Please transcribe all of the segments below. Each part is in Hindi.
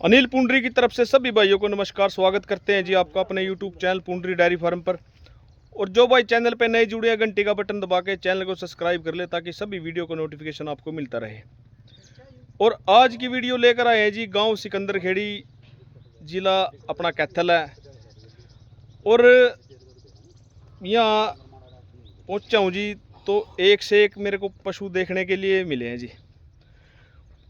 अनिल पुंडरी की तरफ से सभी भाइयों को नमस्कार। स्वागत करते हैं जी आपका अपने YouTube चैनल पुंडरी डेयरी फार्म पर। और जो भाई चैनल पे नए जुड़े हैं घंटी का बटन दबा के चैनल को सब्सक्राइब कर ले ताकि सभी वीडियो का नोटिफिकेशन आपको मिलता रहे। और आज की वीडियो लेकर आए हैं जी गांव सिकंदर खेड़ी, जिला अपना कैथल है। और यहाँ पहुँचा हूँ जी तो एक से एक मेरे को पशु देखने के लिए मिले हैं जी।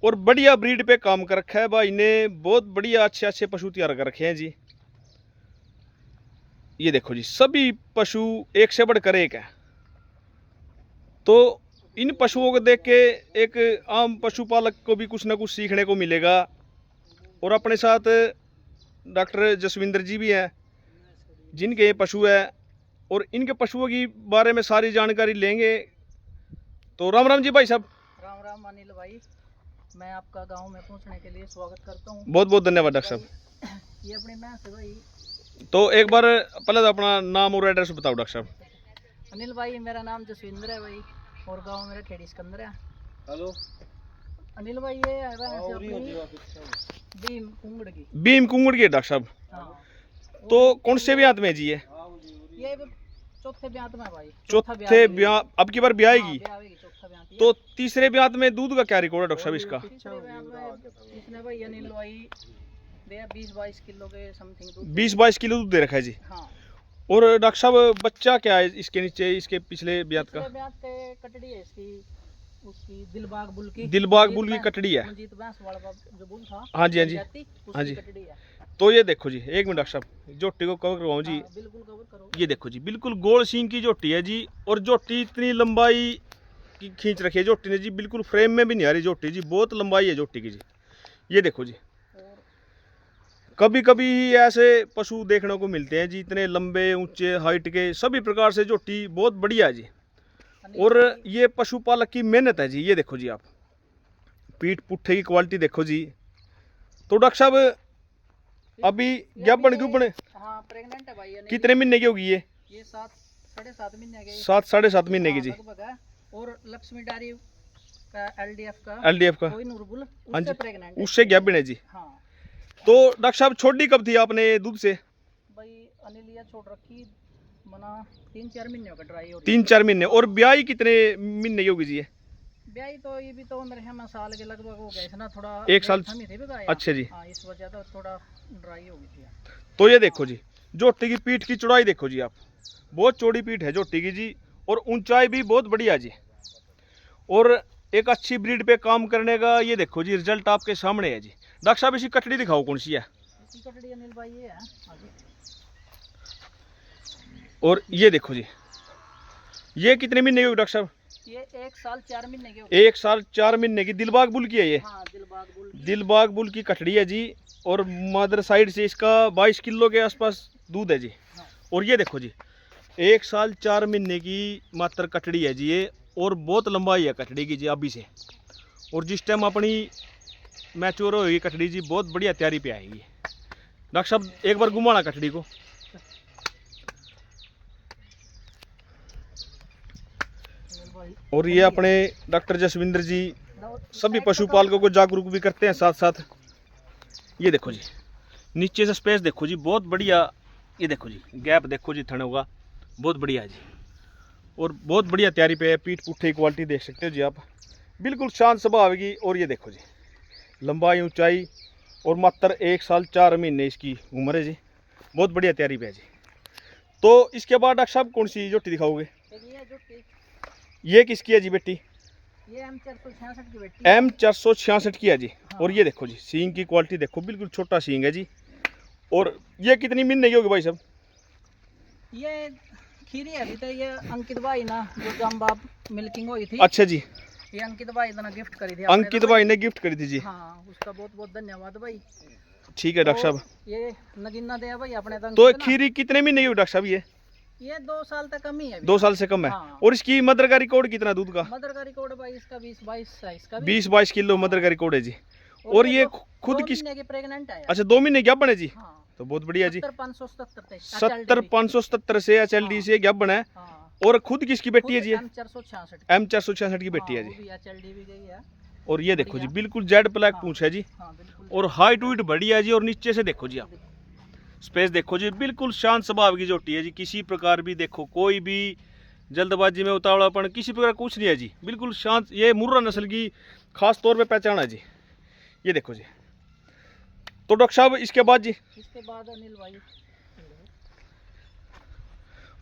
और बढ़िया ब्रीड पे काम कर रखा है भाई ने, बहुत बढ़िया अच्छे अच्छे पशु तैयार कर रखे हैं जी। ये देखो जी, सभी पशु एक से बढ़कर एक है। तो इन पशुओं को देख के एक आम पशुपालक को भी कुछ ना कुछ सीखने को मिलेगा। और अपने साथ डॉक्टर जसविंदर जी भी हैं जिनके ये पशु है और इनके पशुओं की बारे में सारी जानकारी लेंगे। तो राम राम जी भाई साहब। राम राम अनिल भाई, मैं आपका गांव में पहुंचने के लिए स्वागत करता हूं। बहुत बहुत धन्यवाद डॉक्टर साहब। ये अपनी भैंस है भाई। तो एक बार पहले तो अपना नाम और एड्रेस बताओ डॉक्टर साहब। अनिल भाई, मेरा नाम जसविंदर है भाई और गांव मेरा खेड़ी सिकंदर है। हेलो अनिल भाई, ये है भैंस अपनी भीम कुंगड़ की। भीम कुंगड़ की डॉक्टर साहब। हाँ। तो कौन से ब्याह में जी है? ये चौथे ब्याह में भाई। चौथे ब्याह, अब की बार ब्याह आएगी। चौथा ब्याह। तो तीसरे ब्याह में दूध का क्या रिकॉर्ड है डॉक्टर साहब इसका? इसने भाई अनिल भाई 20-22 किलो के समथिंग दूध। 20-22 किलो दूध दे रखा है जी। हाँ। और डॉक्टर साहब बच्चा क्या है इसके नीचे, इसके पिछले ब्याह का? कटड़ी है इसकी, उसकी दिलबाग बुल की। दिलबाग बुल की कटड़ी है। मंजीत भैंस वाला जो बुल था। हाँ जी हाँ जी हाँ जी। कटड़ी है। तो ये देखो जी, एक मिनट डॉक्टर साहब, जोटी को कवर करवाऊं जी। बिल्कुल कवर करो। ये देखो जी, बिल्कुल गोल सींग की जोटी है जी। और जोटी इतनी लंबाई की खींच रखी है जोटी ने जी, बिल्कुल फ्रेम में भी नहीं आ रही जोटी जी, बहुत लंबाई है जोटी की जी। ये देखो जी, कभी कभी ऐसे पशु देखने को मिलते हैं जी, इतने लंबे ऊंचे हाइट के, सभी प्रकार से जोटी बहुत बढ़िया है जी। और ये पशुपालक की मेहनत है जी। ये देखो जी, आप पीठ पुट्ठे की क्वालिटी देखो जी। तो डॉक्टर साहब अभी गैबन गुबन हाँ, प्रेग्नेंट है भाई। कितने महीने की होगी ये? 7-7.5 महीने की। 7-7.5 महीने की जी। है। और लक्ष्मी डायरी का एलडीएफ का कोई नूरबुल हाँ जी, प्रेग्नेंट है। उससे गैबन है जी। हाँ। तो डॉक्टर साहब छोड़ी कब थी आपने दूध से? भाई अनिल ये छोड़ रखी मना 3-4 महीने हो गए ड्राई हो रही। 3-4 महीने। और ब्याही कितने महीने की होगी जी ये? ब्याही तो ये भी तो मेरे ख्याल साल के लगभग हो गए थे ना, थोड़ा 1 साल। अच्छा जी। हाँ, इस वजह तो थोड़ा ड्राई हो गई थी। तो ये देखो जी, जोटी की पीठ की चौड़ाई देखो जी आप, बहुत चौड़ी पीठ है जोटी की जी। और ऊंचाई भी बहुत बढ़िया जी। और एक अच्छी ब्रीड पे काम करने का ये देखो जी, रिजल्ट आपके सामने है जी। डॉक्टर साहब इसकी कटड़ी दिखाओ कौन सी है? इसकी कटड़ी अनिल भाई ये है। और ये देखो जी, ये कितने महीने की होगी डॉक्टर साहब? ये 1 साल 4 महीने की। 1 साल 4 महीने की दिलबाग बुल की है ये। हाँ, दिलबाग बुल की कटड़ी है जी। और मदर साइड से इसका 22 किलो के आसपास दूध है जी। हाँ। और ये देखो जी, 1 साल 4 महीने की मात्र कटड़ी है जी ये। और बहुत लंबाई है कटड़ी की जी अभी से। और जिस टाइम अपनी मैच्योर होगी कटड़ी जी, बहुत बढ़िया तैयारी पे आएगी। डॉक्टर साहब एक बार घुमाना कटड़ी को। और ये अपने डॉक्टर जसविंदर जी सभी पशुपालकों को जागरूक भी करते हैं साथ साथ। ये देखो जी, नीचे से स्पेस देखो जी, बहुत बढ़िया। ये देखो जी, गैप देखो जी थनों का, बहुत बढ़िया जी। और बहुत बढ़िया तैयारी पे है। पीठ पुट्ठे की क्वालिटी देख सकते हो जी आप, बिल्कुल शांत स्वभाव की। और ये देखो जी, लंबाई ऊंचाई और मात्र 1 साल 4 महीने इसकी उम्र है जी, बहुत बढ़िया तैयारी पे है जी। तो इसके बाद डॉक्टर साहब कौन सी जोटी दिखाओगे? ये किसकी है जी बेटी? ये M466 की बेटी। M466 की है जी। हाँ। और ये देखो जी, सींग की क्वालिटी देखो, बिल्कुल छोटा सींग है जी। और ये कितनी महीने की होगी भाई साहब? ये खीरी है अभी तो। ये अंकित भाई ना जो जमबाब मिल्किंग हुई थी। अच्छा जी। ये अंकित भाई ने गिफ्ट करी थी। अंकित भाई ने गिफ्ट करी थी जी। हाँ, उसका बहुत बहुत धन्यवाद भाई। ठीक है डॉक्टर साहब। ये नगीना दे भाई अपने तो खीरी कितने महीने की होगी डॉक्टर साहब ये 2 साल तक कम ही है। 2 साल से कम है। हाँ। और इसकी मदर का रिकॉर्ड कितना दूध का? मदर का रिकॉर्ड भाई इसका 20-22 है। इसका 20-22 किलो मदर का रिकॉर्ड है जी। और ये खुद किस? प्रेग्नेंट है। अच्छा, 2 महीने क्या बने जी। हाँ। तो बहुत बढ़िया जी। 70-577 से HLD से क्या बना है। और खुद किसकी बेटी है जी? M466 की बेटी है जी। भी HLD भी गई है। और ये देखो जी, बिल्कुल जेड ब्लैक पूंछ है जी। हाँ, बिल्कुल। और हाइट वाइट बढ़िया है जी। और नीचे से देखो जी आप स्पेस देखो जी, बिल्कुल शांत स्वभाव की झोटी है जी। किसी प्रकार भी देखो कोई भी जल्दबाजी में उतावलापन किसी प्रकार कुछ नहीं है जी, बिल्कुल शांत। ये मुर्रा नस्ल की खास तौर पे पहचान है जी। ये देखो जी। तो डॉक्टर साहब इसके बाद जी, इसके बाद अनिल भाई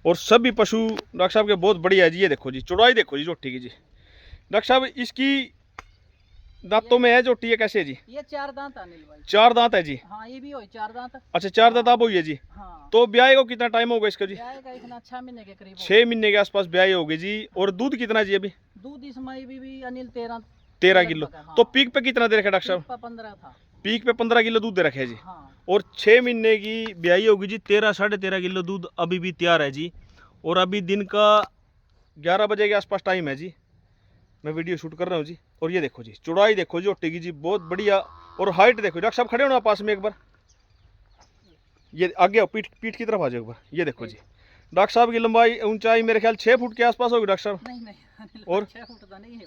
और सभी पशु डॉक्टर साहब के बहुत बढ़िया है जी। ये देखो जी चौड़ाई देखो जी झोटी की जी। डॉक्टर साहब इसकी दांतों में है झोटी है कैसे है जी? ये 4 दांत अनिल भाई। 4 दांत है जी। हाँ ये भी हो 4 दांत। अच्छा 4 दांत आप हुई है जी। हाँ तो ब्याह को कितना टाइम होगा इसका जी? आएगा इतना 6 महीने के करीब। 6 महीने के आसपास ब्याह होगी जी। और दूध कितना जी अभी? दूध इसमें भी अनिल 13 किलो। हाँ। तो पीक पे कितना दे रखा डॉक्टर साहब? 15 था। पीक पे 15 किलो दूध दे रखे है जी। हाँ। और 6 महीने की ब्याही होगी जी। 13 साढ़े 13 किलो दूध अभी भी तैयार है जी। और अभी दिन का 11 बजे के आसपास टाइम है जी, मैं वीडियो शूट कर रहा हूँ जी। और ये देखो जी चौड़ाई देखो जी झोटी की जी, बहुत बढ़िया। और हाइट देखो डॉक्टर साहब, खड़े हो ना पास में एक बार, ये आगे आओ, पीठ पीठ की तरफ आ जाओ एक बार। ये देखो जी डॉक्टर साहब की लंबाई ऊंचाई मेरे ख्याल 6 फुट के आसपास होगी डॉक्टर साहब। नहीं नहीं अनिल और 6 फुट तो नहीं है,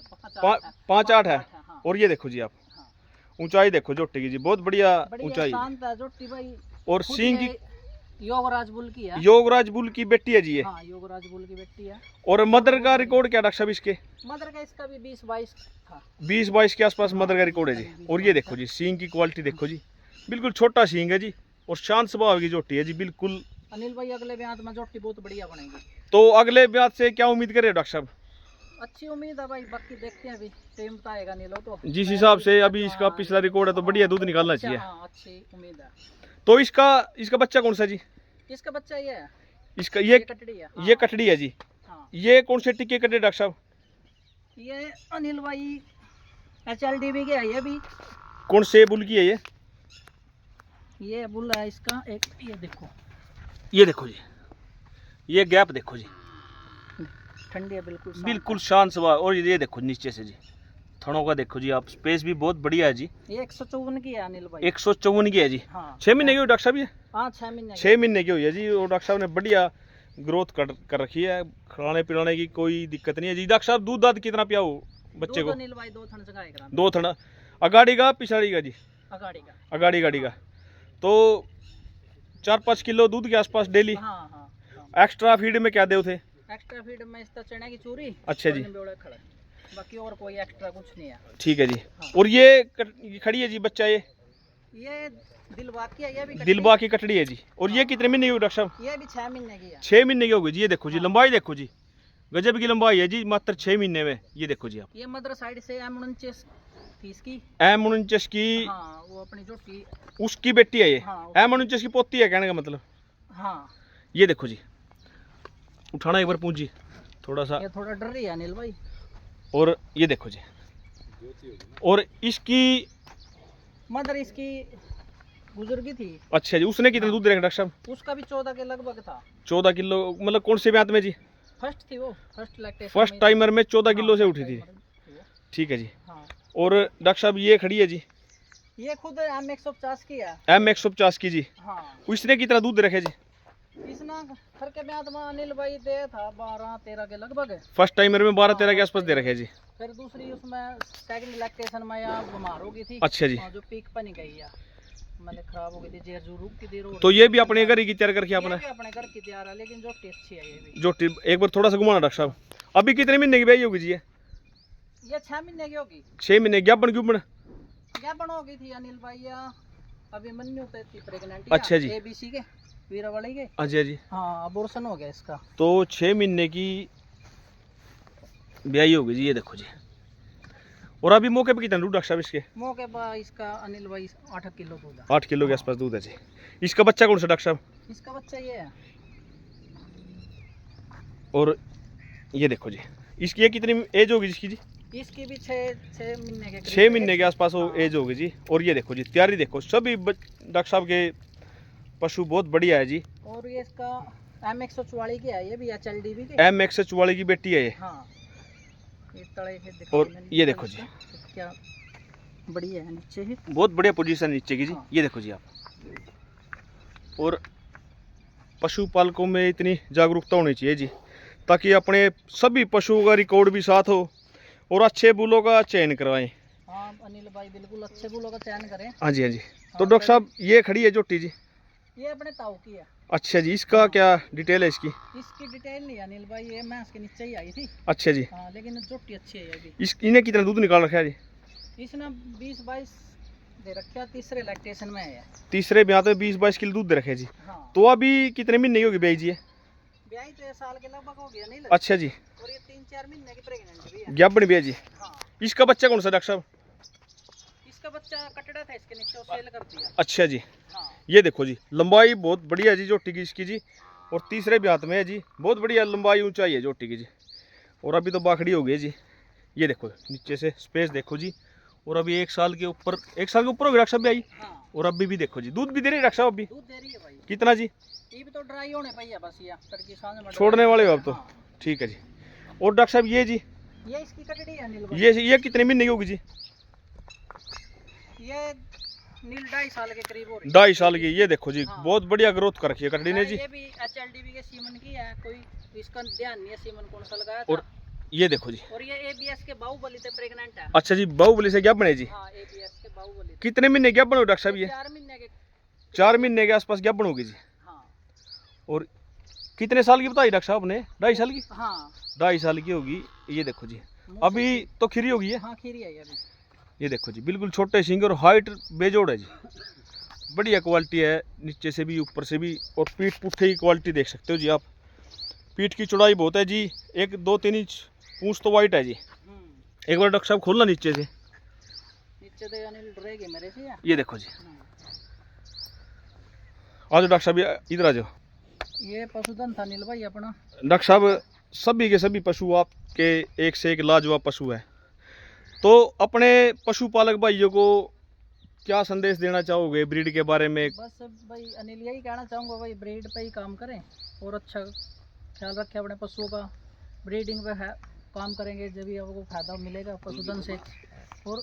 5-8 है। हाँ। और ये देखो जी आप हाँ। ऊंचाई देखो झोटी की जी, बहुत बढ़िया ऊंचाई। शांत है झोटी भाई। और खुद सींग ये की योगराज बुल की है। योगराज बुल की बेटी है जी ये। हाँ योगराज बुल की बेटी है। और मदर का रिकॉर्ड क्या डॉक्टर साहब इसके? मदर का इसका भी 20-22 था। 20-22 के आसपास मदर का रिकॉर्ड है जी। और ये देखो जी सींग की क्वालिटी देखो जी, बिल्कुल छोटा सींग है जी। और शांत स्वभाव की झोटी है जी बिल्कुल। अनिल भाई अगले ब्याह में झोटी बहुत बढ़िया बनेगी। तो अगले ब्याह से क्या उम्मीद कर रहे हो डॉक्टर साहब? अच्छी उम्मीद है भाई, बाकी देखते हैं अभी टाइम बताएगा नीलो तो। जिस हिसाब से अभी इसका पिछला रिकॉर्ड है तो बढ़िया दूध निकालना चाहिए। हाँ अच्छी उम्मीद है। तो इसका बच्चा कौन सा जी? इसका बच्चा ये है। इसका ये कटड़ी है। ये कटड़ी है जी। हाँ। ये कौन से टिक्के कटे डॉक्टर साहब? ये अनिल भाई HLDB के है ये भी। कौन से बुल की है ये बुल है इसका एक, ये देखो जी, ये गैप देखो जी, ठंडी है बिल्कुल बिल्कुल शांत स्वभाव। और ये देखो नीचे से जी थनों का देखो जी आप, स्पेस भी बहुत बढ़िया है जी। ये 154 की है अनिल भाई। 154 की है जी। हाँ। 6 महीने की हुई डॉक्टर साहब ये? हाँ 6 महीने 6 महीने की हुई है जी। और डॉक्टर साहब ने बढ़िया ग्रोथ कर रखी है, खाने पिलाने की कोई दिक्कत नहीं है जी। डॉक्टर साहब दूध दाद कितना पियाओ बच्चे को? अनिल भाई 2 थन जगाए करा। 2 थन, अगाड़ी का पिछाड़ी का जी? अगाड़ी गाड़ी का। तो 4-5 किलो दूध के आसपास डेली। हाँ हाँ। एक्स्ट्रा फीड में क्या दे थे? एक्स्ट्रा फीड में इसका चने की चूरी। अच्छा जी। बाकी और कोई एक्स्ट्रा कुछ नहीं है। ठीक है जी। हाँ। और ये खड़ी है जी बच्चा, ये दिलबा की है, ये भी दिलबा की कटड़ी है जी। और ये कितने महीने की हुई डॉक्टर साहब? ये भी 6 महीने की है। 6 महीने की होगी जी। ये देखो जी लंबाई देखो जी, गजब की लंबाई है जी मात्र 6 महीने में। ये देखो जी आप, ये मदर साइड से M49 थी इसकी। M49 की? हाँ वो अपनी झोटी उसकी बेटी है ये। हाँ, M49 की पोती है कहने का मतलब। हाँ ये देखो जी, उठाना एक बार पूछ जी थोड़ा सा। ये थोड़ा डर रही है अनिल भाई। और ये देखो जी, और इसकी मदर इसकी गुजर थी। अच्छा जी, उसने कितना दूध दे रखा डॉक्टर साहब? उसका भी 14 के लगभग था। 14 किलो मतलब कौन से ब्यात में जी? फर्स्ट थी वो, फर्स्ट लैक्टेशन फर्स्ट टाइमर में 14 किलो से हाँ, उठी थी। ठीक है जी। हाँ। और डॉक्टर साहब ये खड़ी है जी, ये खुद M150 की है। M150 की जी। हाँ। उसने कितना दूध दे रखे जी? इसना घर के ब्याह में अनिल भाई दे था 12-13 के लगभग। फर्स्ट टाइमर में 12-13 के आसपास दे रखे जी। फिर दूसरी उसमें सेकंड लैक्टेशन में या बीमार हो गई थी। अच्छा जी। जो पीक पर नहीं गई है, मैंने खराब हो गई थी, जेर जो रुक की देर हो। तो ये भी अपने घर ही की तैयार करके अपना? अपने घर की तैयार है, लेकिन जो अच्छी है ये भी। जो एक बार थोड़ा सा घुमाना डॉक्टर साहब। अभी कितने महीने की ब्याही होगी जी? ये 6 महीने की होगी। 6 महीने ज्ञापन क्यों बना? ज्ञापन हो गई थी अनिल भाई या अभी मन्नू पे थी प्रेग्नेंट। अच्छा जी। ABC के वीरावली के। अच्छा जी। हाँ अबॉर्शन हो गया इसका। तो 6 महीने की ब्याही होगी जी। ये देखो जी। और अभी मौके पे कितना दूध डॉक्टर साहब इसके? मौके पर इसका अनिल भाई 8 किलो दूध है। 8 किलो के आसपास दूध है जी। इसका बच्चा कौन सा डॉक्टर साहब? इसका बच्चा ये है। और ये देखो जी, इसकी ये कितनी एज होगी जिसकी जी? इसकी भी 6 महीने के 6 महीने के आसपास वो एज होगी जी। और ये देखो जी तैयारी देखो, सभी डॉक्टर साहब के पशु बहुत बढ़िया है जी। और ये इसका M144 की है, ये भी HLDB के। M144 की बेटी है ये। हाँ ये तड़े के दिखा। और ये देखो जी क्या बढ़िया है, नीचे ही बहुत बढ़िया पोजीशन नीचे की जी। हाँ। ये देखो जी आप। और पशुपालकों में इतनी जागरूकता होनी चाहिए जी, ताकि अपने सभी पशुओं का रिकॉर्ड भी साथ हो और अच्छे बुलों का चयन करवाएं। हाँ अनिल भाई बिल्कुल अच्छे फूलों का चयन करें। हाँ जी हाँ जी। तो डॉक्टर साहब ये खड़ी है झोटी जी। ये अपने ताऊ की है। अच्छा जी, इसका क्या डिटेल है इसकी? इसकी डिटेल नहीं अनिल भाई, ये मैं इसके नीचे ही आई थी। अच्छा जी। हाँ लेकिन झोटी अच्छी है ये भी। इस इन्हें कितना दूध निकाल रखा है जी? इसने 20-22 दे रखा, तीसरे लैक्टेशन में है। तीसरे ब्याह तो 20-22 किलो दूध दे रखे जी। हाँ। तो अभी कितने महीने की होगी ब्याई जी? ब्याई तो 1 साल के लगभग हो गया नहीं लग। अच्छा जी। और ये 3-4 महीने की प्रेग्नेंट भी है। ग्याबन ब्याह जी। हाँ। इसका बच्चा कौन सा डॉक्टर साहब? इसका बच्चा कटड़ा था इसके नीचे, और सेल कर दिया। अच्छा जी। हाँ। ये देखो जी, लंबाई बहुत बढ़िया है जी झोटी की इसकी जी। और तीसरे ब्यात में है जी, बहुत बढ़िया लंबाई ऊंचाई है झोटी की जी। और अभी तो बाखड़ी हो गई जी। ये देखो नीचे से स्पेस देखो जी। और अभी 1 साल के ऊपर, 1 साल के ऊपर होगी डॉक्टर साहब ब्याई। हाँ। और अभी भी देखो जी, दूध भी दे रही है डॉक्टर साहब अभी। दूध दे रही है भाई। कितना जी? ये भी तो ड्राई होने पाई है बस, ये तड़की सांझ में छोड़ने वाले हो अब तो। हाँ। ठीक है जी। और डॉक्टर साहब ये जी, ये इसकी कटड़ी है अनिल भाई। ये कितने महीने की होगी जी? ये नील 2.5 साल के करीब हो रही है। 2.5 साल की। ये देखो जी, हाँ। बहुत बढ़िया ग्रोथ कर रखी है कटड़ी ने जी। ये भी HLDB के सीमन की है, कोई इसका ध्यान नहीं है सीमन कौन सा लगाया और था। ये देखो जी। और ये ABS के बाहुबली से प्रेग्नेंट है। अच्छा जी, बाहुबली से क्या बने जी? हाँ ABS के बाहुबली। कितने महीने क्या बनो डॉक्टर साहब ये? 4 महीने के। 4 महीने के आसपास क्या बनोगी जी? हाँ। और कितने साल की बताई डॉक्टर साहब ने? 2.5 साल की? हाँ 2.5 साल की होगी। ये देखो जी, अभी तो खीरी होगी है। हाँ खीरी है ये अभी। ये देखो जी, बिल्कुल छोटे सिंग और हाइट बेजोड़ है जी। बढ़िया क्वालिटी है, नीचे से भी ऊपर से भी। और पीठ पुट्ठे की क्वालिटी देख सकते हो जी आप। पीठ की चौड़ाई बहुत है जी, 1-2-3 इंच। पूंछ तो वाइट है जी। एक बार डॉक्टर साहब खोलना नीचे से। नीचे तो अनिल डरेगी मेरे से। ये देखो जी, आ जाओ डॉक्टर साहब, इधर आ जाओ। ये पशुधन था अनिल भाई अपना। डॉक्टर साहब सभी के सभी पशु आपके एक से एक लाजवाब पशु है। तो अपने पशुपालक भाइयों को क्या संदेश देना चाहोगे ब्रीड के बारे में? बस भाई अनिल यही कहना चाहूँगा भाई, ब्रीड पे ही काम करें और अच्छा ख्याल रखें अपने पशुओं का। ब्रीडिंग पे है काम करेंगे जब भी आपको फायदा मिलेगा पशुधन से। और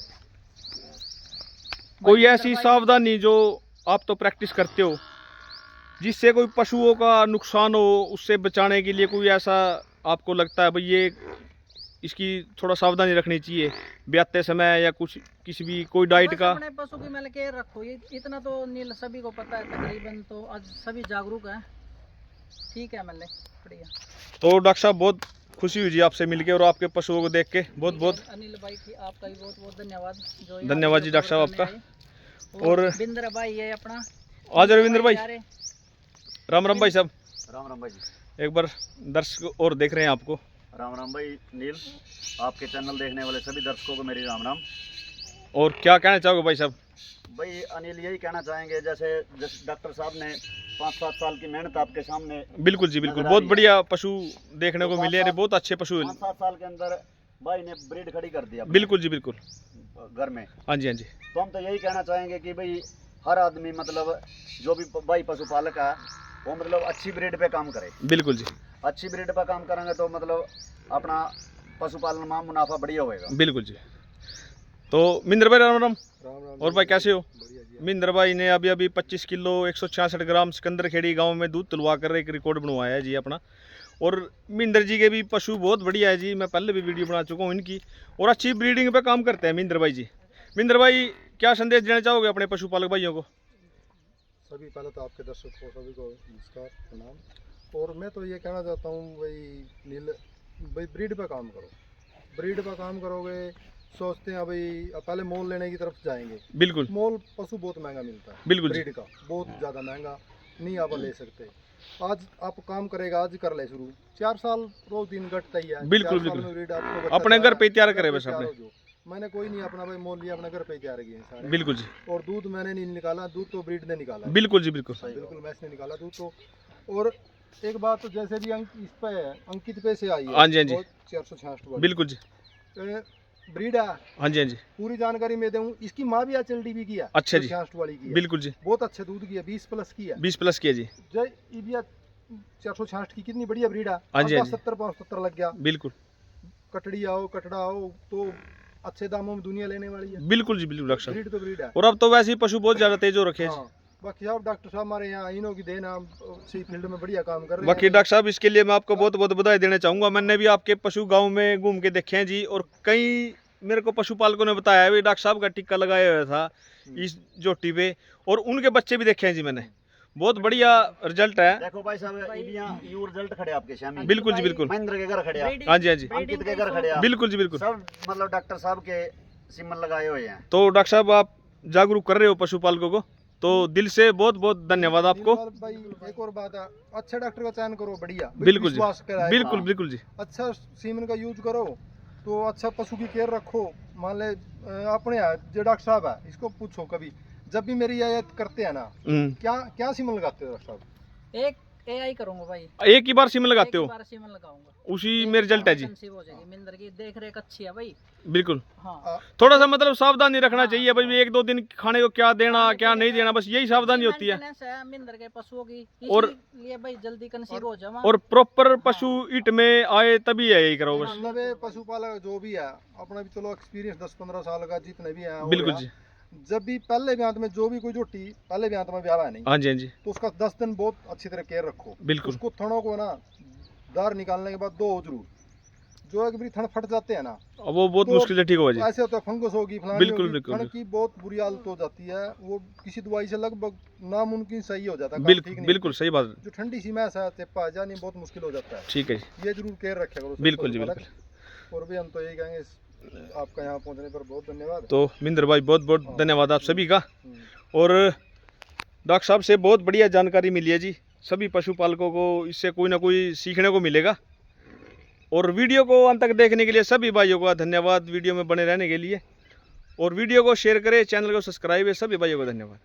कोई ऐसी सावधानी जो आप तो प्रैक्टिस करते हो जिससे कोई पशुओं का नुकसान हो, उससे बचाने के लिए कोई ऐसा आपको लगता है भाई ये इसकी थोड़ा सावधानी रखनी चाहिए ब्याते समय, या कुछ किसी भी कोई डाइट बस का? अपने पशु की मैंने केयर रखो, ये इतना तो नील सभी को पता है तकरीबन, तो आज सभी जागरूक हैं। ठीक है मल्ले, बढ़िया। तो डॉक्टर साहब बहुत खुशी हुई जी आपसे मिलके और आपके पशुओं को देख के। बहुत बहुत अनिल भाई की आपका भी बहुत बहुत धन्यवाद। जो धन्यवाद जी डॉक्टर साहब आपका। और रविंद्र भाई है अपना। आज रविंद्र भाई, राम राम भाई साहब। राम राम भाई जी। एक बार दर्शक और देख रहे हैं आपको। राम राम भाई नील, आपके चैनल देखने वाले सभी दर्शकों को मेरी राम राम। और क्या कहना चाहोगे भाई साहब? भाई अनिल यही कहना चाहेंगे, जैसे डॉक्टर साहब ने 5-7 साल की मेहनत आपके सामने। बिल्कुल जी बिल्कुल, बहुत बढ़िया पशु देखने को मिले हैं, बहुत अच्छे पशु। 5-7 साल के अंदर भाई ने ब्रीड खड़ी कर दिया बिल्कुल जी बिल्कुल, घर में। हाँ जी हाँ जी। तो हम तो यही कहना चाहेंगे कि भाई हर आदमी मतलब जो भी भाई पशुपालक है वो मतलब अच्छी ब्रीड पे काम करे। बिल्कुल जी, अच्छी ब्रीड पे काम करेंगे तो मतलब अपना पशुपालन में मुनाफा बढ़िया होएगा। बिल्कुल जी। तो मिंदर भाई राम राम। और भाई कैसे हो? मिंदर भाई ने अभी अभी 25 किलो 166 ग्राम सिकंदर खेड़ी गांव में दूध तुलवा कर एक रिकॉर्ड बनवाया है जी अपना। और मिंदर जी के भी पशु बहुत बढ़िया है जी, मैं पहले भी वीडियो बना चुका हूँ इनकी। और अच्छी ब्रीडिंग पे काम करते हैं मिंदर भाई जी। मिंदर भाई क्या संदेश देना चाहोगे अपने पशुपालक भाइयों को? सभी पहले तो आपके दर्शकों को सभी को नमस्कार प्रणाम। और मैं तो ये कहना चाहता हूँ भाई ब्रीड पे काम करो। ब्रीड पे काम करोगे, सोचते हैं भाई पहले मोल लेने की तरफ जाएंगे। बिल्कुल, मोल पशु बहुत महंगा मिलता है। बिल्कुल ब्रीड का बहुत ज़्यादा महंगा नहीं आप ले सकते। आज आप काम करेगा, आज कर ले शुरू, 4 साल रोज दिन घटता ही है। बिल्कुल, 4 साल बिल्कुल। में ब्रीड आपको अपने घर पे तैयार करे बस अपने। मैंने कोई नहीं अपना भाई मोल लिया, अपने घर पे तैयार किए हैं सारे। बिल्कुल जी, और दूध मैंने नहीं निकाला, दूध तो ब्रीड ने निकाला है। बिल्कुल जी बिल्कुल, बिल्कुल मैच ने निकाला दूध तो। और एक बात तो जैसे भी इस पे है, अंकित पे से आई है। हाँ जी हाँ जी, 466 वाली बिल्कुल जी, ब्रीड है। हाँ जी हाँ जी, पूरी जानकारी मैं दूं, इसकी माँ भी HLDB की है। अच्छा जी, 466 वाली की है। बिल्कुल जी, बहुत अच्छे दूध की है, 20 प्लस की है। 20 प्लस किया जी। जय ईबिया 466 की कितनी बढ़िया ब्रीड है। हाँ जी, हाँ जी। 70-75 लग गया। बिल्कुल, कटड़ी आओ कटड़ा आओ तो अच्छे दामों में दुनिया लेने वाली है। बिल्कुल जी बिल्कुल डॉक्टर साहब। ब्रीड तो ब्रीड है। और अब तो वैसे ही पशु बहुत ज्यादा तेज हो रखे हैं। हाँ, बाकी साहब डॉक्टर साहब हमारे यहाँ इन्हों की देना सी फील्ड में बढ़िया काम कर रहे हैं। बाकी डॉक्टर साहब इसके लिए मैं आपको बहुत बहुत बधाई देना चाहूँगा। मैंने भी आपके पशु गांव में घूम के देखे हैं जी, और कई मेरे को पशुपालकों ने बताया भी डॉक्टर साहब का टिक्का लगाया हुआ था इस जोटी पे, और उनके बच्चे भी देखे हैं जी मैंने, बहुत बढ़िया रिजल्ट है। देखो भाई साहब ये रिजल्ट खड़े आपके सामने। बिल्कुल जी बिल्कुल। महेंद्र के घर खड़े आप, हाँ जी हाँ जी अंकित के घर खड़े आप, बिल्कुल जी बिल्कुल। सब मतलब डॉक्टर साहब के सिमन लगाए हुए हैं। तो डॉक्टर साहब आप जागरूक कर रहे हो पशुपालकों को, तो दिल से बहुत बहुत धन्यवाद आपको। भाई एक और बात है, अच्छे डॉक्टर का चयन करो, बढ़िया बिल्कुल जी, विश्वास कराए। बिल्कुल बिल्कुल जी। अच्छा सीमेंट का यूज करो, तो अच्छा पशु की केयर रखो। मान ले अपने यहाँ जो डॉक्टर साहब है, इसको पूछो कभी जब भी मेरी आयत करते हैं ना, क्या क्या सीमन लगाते हो डॉक्टर साहब? एक एआई करूंगा भाई, एक ही बार सीमन लगाते हो? एक बार सीमन लगाऊंगा, उसी में रिजल्ट है जी। कंसीव हो जाएगी। मिंदर की देख रेख अच्छी है भाई। बिल्कुल। हाँ थोड़ा सा मतलब सावधानी रखना चाहिए भाई, एक दो दिन खाने को क्या देना क्या नहीं देना, बस यही सावधानी होती है। मेंटेनेंस है मिंदर के पशुओं की, और ये भाई जल्दी कंसीव हो जावा। और प्रॉपर पशु ईट में आए तभी है यही करो बस। मतलब ये पशुपालक जो भी है, अपना भी चलो एक्सपीरियंस 10-15 साल का जितने भी हैं, बिल्कुल जी। जब भी पहले ब्यांत में जो भी कोई जोटी पहले ब्यांत में ब्याह है नहीं, हाँ जी हाँ जी तो उसका 10 दिन बहुत अच्छी तरह केयर रखो। बिल्कुल। उसको थनों को ना दार निकालने के बाद 2 जरूर, जो एक भी थन फट जाते हैं ना, अब वो बहुत तो मुश्किल से ठीक होगा जी। ऐसे होता है फंगस होगी, फलानी बिल्कुल, होगी, बिल्कुल, थन की बहुत बुरी हालत हो जाती है। वो किसी दवाई से लगभग नामुमकिन सही हो जाता है, काम ठीक बिल्कुल नहीं। बिल्कुल सही बात। जो ठंडी सी मैस है, चेप्पा है, जानी बहुत मुश्किल हो जाता है। ठीक है जी, ये जरूर केयर रखा करो। बिल्कुल जी पशुपालक। बिल्कुल। और भी हम तो यही कहेंगे, आपका यहाँ पहुँचने पर बहुत धन्यवाद। तो मिंदर भाई बहुत बहुत धन्यवाद आप सभी का। हम्म। और डॉक्टर साहब से बहुत बढ़िया जानकारी मिली है जी, सभी पशुपालकों को इससे कोई ना कोई सीखने को मिलेगा। और वीडियो को अंत तक देखने के लिए सभी भाइयों का धन्यवाद, वीडियो में बने रहने के लिए। और वीडियो को शेयर करें, चैनल को सब्सक्राइब है, सभी भाइयों को धन्यवाद।